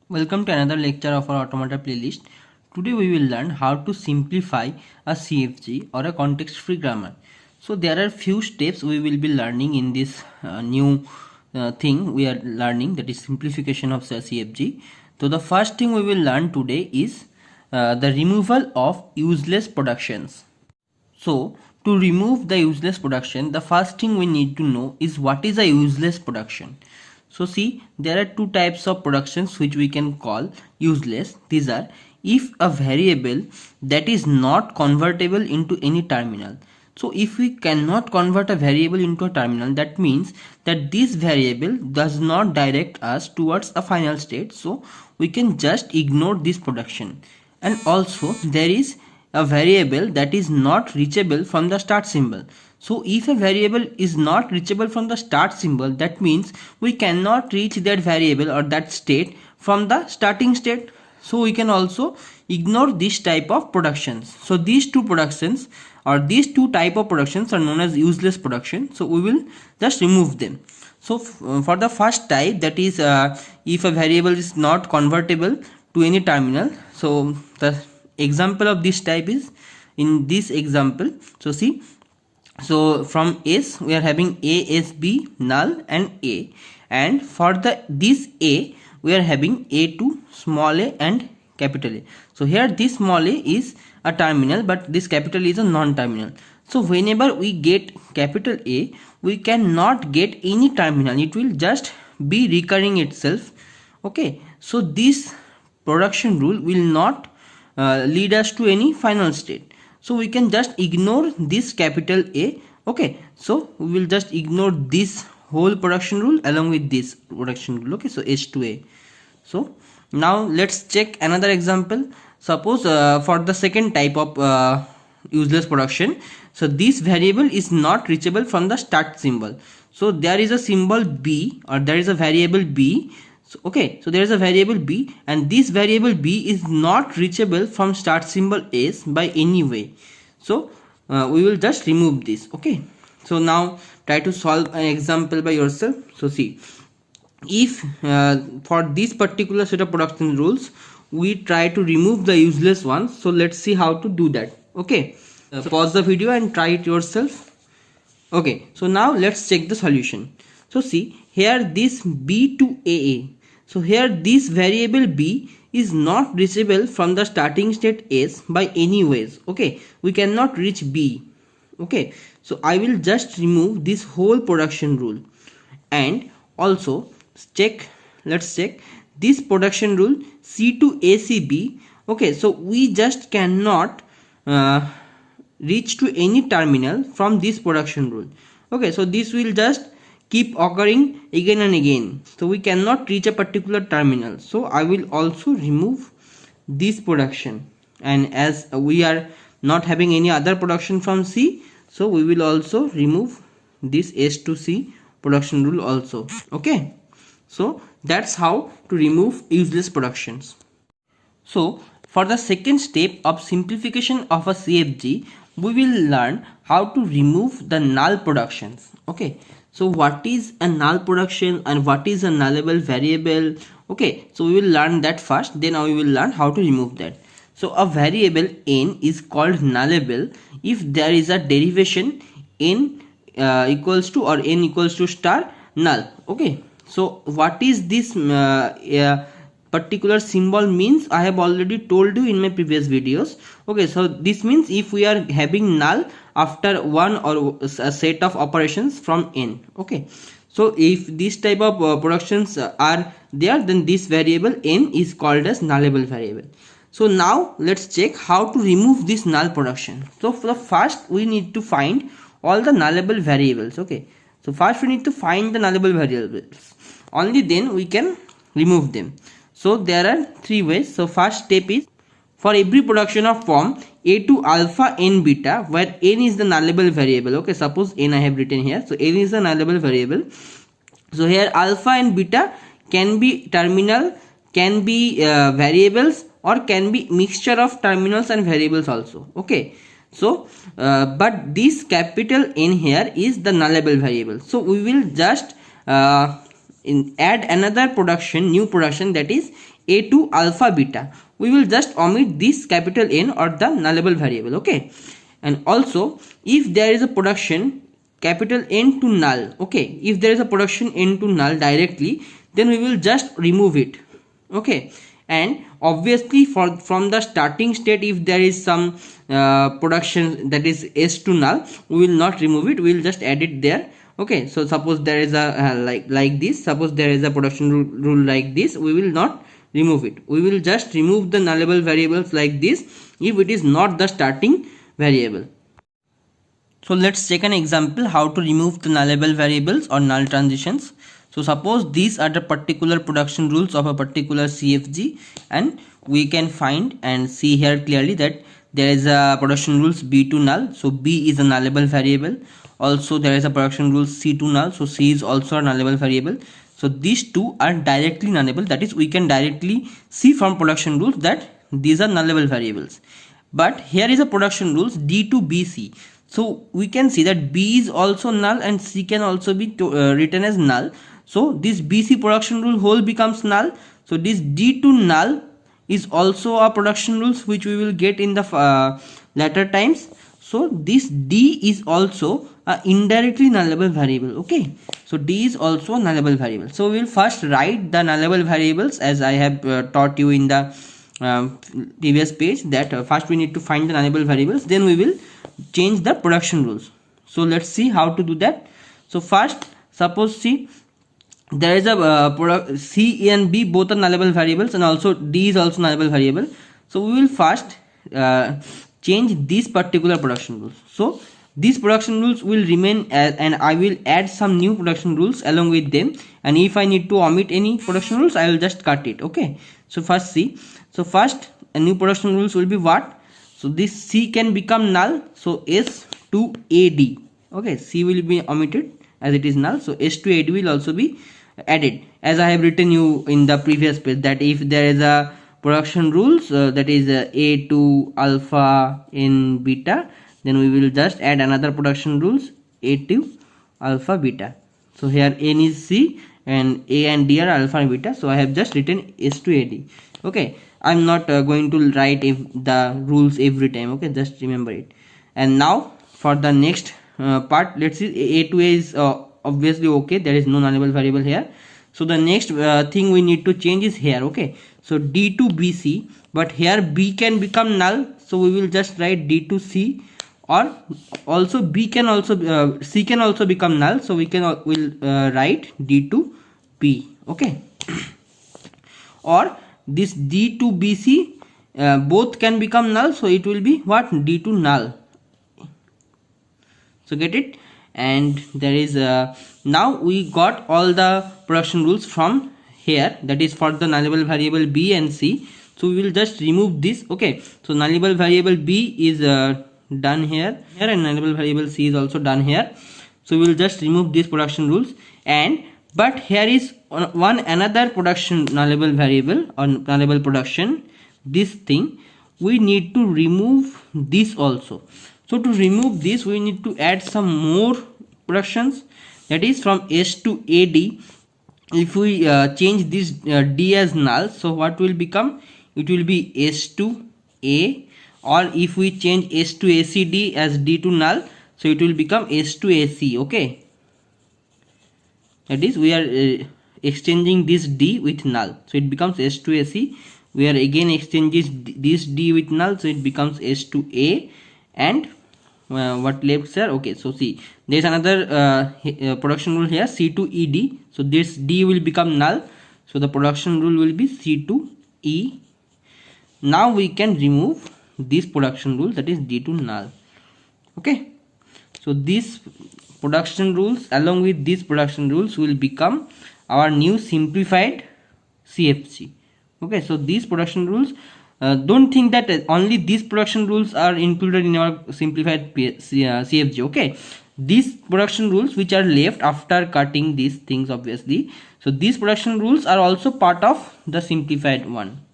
Welcome to another lecture of our Automata playlist. Today we will learn how to simplify a CFG or a context-free grammar. So there are few steps we will be learning in this new thing we are learning, that is simplification of the CFG. So the first thing we will learn today is the removal of useless productions. So to remove the useless production, the first thing we need to know is what is a useless production. So see, there are two types of productions which we can call useless. These are if a variable that is not convertible into any terminal. So if we cannot convert a variable into a terminal, that means that this variable does not direct us towards a final state. So we can just ignore this production. And also there is a variable that is not reachable from the start symbol. So if a variable is not reachable from the start symbol, that means we cannot reach that variable or that state from the starting state. So we can also ignore this type of productions. So these two productions or these two type of productions are known as useless production. So we will just remove them. So for the first type, that is if a variable is not convertible to any terminal. So the example of this type is in this example. So see, so from S we are having A, S, B, null and A, and for the this A we are having A2, small a and capital A. So here this small a is a terminal, but this capital is a non-terminal. So whenever we get capital A, we cannot get any terminal, it will just be recurring itself. Okay, so this production rule will not lead us to any final state. So we can just ignore this capital A. Okay, so we will just ignore this whole production rule along with this production rule. Okay, so H2A. So now let's check another example. Suppose for the second type of useless production, so this variable is not reachable from the start symbol. So there is a symbol B, or there is a variable B. So, okay, so there is a variable B, and this variable B is not reachable from start symbol S by any way. So we will just remove this. Okay, so now try to solve an example by yourself. So see, if for this particular set of production rules we try to remove the useless ones, so let's see how to do that. Okay, so pause the video and try it yourself. Okay, so now let's check the solution. So see, here this B to AA, so here this variable B is not reachable from the starting state S by any ways. Okay, we cannot reach B. Okay, so I will just remove this whole production rule, and also check, let's check this production rule C to ACB. Okay, so we just cannot reach to any terminal from this production rule. Okay, so this will just keep occurring again and again, so we cannot reach a particular terminal. So I will also remove this production, and as we are not having any other production from C, so we will also remove this S to C production rule also. Okay, so that's how to remove useless productions. So for the second step of simplification of a CFG, we will learn how to remove the null productions. Okay, so what is a null production and what is a nullable variable? Okay, so we will learn that first, then we will learn how to remove that. So a variable n is called nullable if there is a derivation n equals to or n equals to star null. Okay, so what is this particular symbol means, I have already told you in my previous videos. Okay, so this means if we are having null after one or a set of operations from n. Okay, so if this type of productions are there, then this variable n is called as nullable variable. So now let's check how to remove this null production. So for the first we need to find all the nullable variables. Okay, so first we need to find the nullable variables, only then we can remove them. So there are three ways. So first step is, for every production of form a to alpha n beta, where n is the nullable variable. Okay, suppose n I have written here, so n is the nullable variable. So here alpha and beta can be terminal, can be variables, or can be mixture of terminals and variables also. Okay, so but this capital N here is the nullable variable. So we will just add another production, new production, that is A2 alpha beta, we will just omit this capital N or the nullable variable. Okay, and also if there is a production capital N to null, okay, if there is a production N to null directly, then we will just remove it. Okay, and obviously from the starting state, if there is some production that is S to null, we will not remove it, we will just add it there. Okay, so suppose there is a like this, suppose there is a production rule like this, we will not remove it, we will just remove the nullable variables like this if it is not the starting variable. So let's take an example how to remove the nullable variables or null transitions. So suppose these are the particular production rules of a particular CFG, and we can find and see here clearly that there is a production rules B to null, so B is a nullable variable. Also there is a production rule C to null, so C is also a nullable variable. So these two are directly nullable, that is we can directly see from production rules that these are nullable variables. But here is a production rules D to BC, so we can see that B is also null and C can also be written as null. So this BC production rule whole becomes null. So this D to null is also a production rules which we will get in the later times. So this D is also a indirectly nullable variable. Okay, so D is also a nullable variable. So we will first write the nullable variables as I have taught you in the previous page, that first we need to find the nullable variables, then we will change the production rules. So let's see how to do that. So first, suppose see there is a C and B both are nullable variables, and also D is also nullable variable. So we will first change these particular production rules. So these production rules will remain as, and I will add some new production rules along with them, and if I need to omit any production rules, I will just cut it. Okay, so first see, so first a new production rules will be what? So this C can become null, so S to AD. Okay, C will be omitted as it is null, so S to AD will also be added, as I have written you in the previous page, that if there is a production rules that is A to alpha in beta, then we will just add another production rules A to alpha beta. So here N is C and A and D are alpha and beta, so I have just written S to AD. Okay, I'm not going to write the rules every time. Okay, just remember it. And now for the next part, let's see, A to A is obviously okay, there is no nullable variable here. So the next thing we need to change is here. Okay, so D to BC, but here B can become null, so we will just write D to C, or also B can also C can also become null, so we can will write D to B. Okay, or this D to BC both can become null, so it will be what? D to null. So get it? And there is now we got all the production rules from here, that is for the nullable variable B and C. So we will just remove this. Okay, so nullable variable B is done here, and nullable variable C is also done here. So we will just remove these production rules, and but here is one another production nullable variable or nullable production, this thing we need to remove this also. So to remove this, we need to add some more productions, that is from S to AD. If we change this D as null, so what will become? It will be S to A, or if we change S to ACD as D to null, so it will become S to AC. Okay, that is we are exchanging this D with null, so it becomes S to AC. We are again exchanging this D with null, so it becomes S to A, and what left, sir? Okay, so see, there is another production rule here, C to ED. So this D will become null, so the production rule will be C to E. Now we can remove this production rule, that is D to null. Okay, so these production rules along with these production rules will become our new simplified CFG. Okay, so these production rules, don't think that only these production rules are included in our simplified CFG. Okay, these production rules which are left after cutting these things, obviously, so these production rules are also part of the simplified one.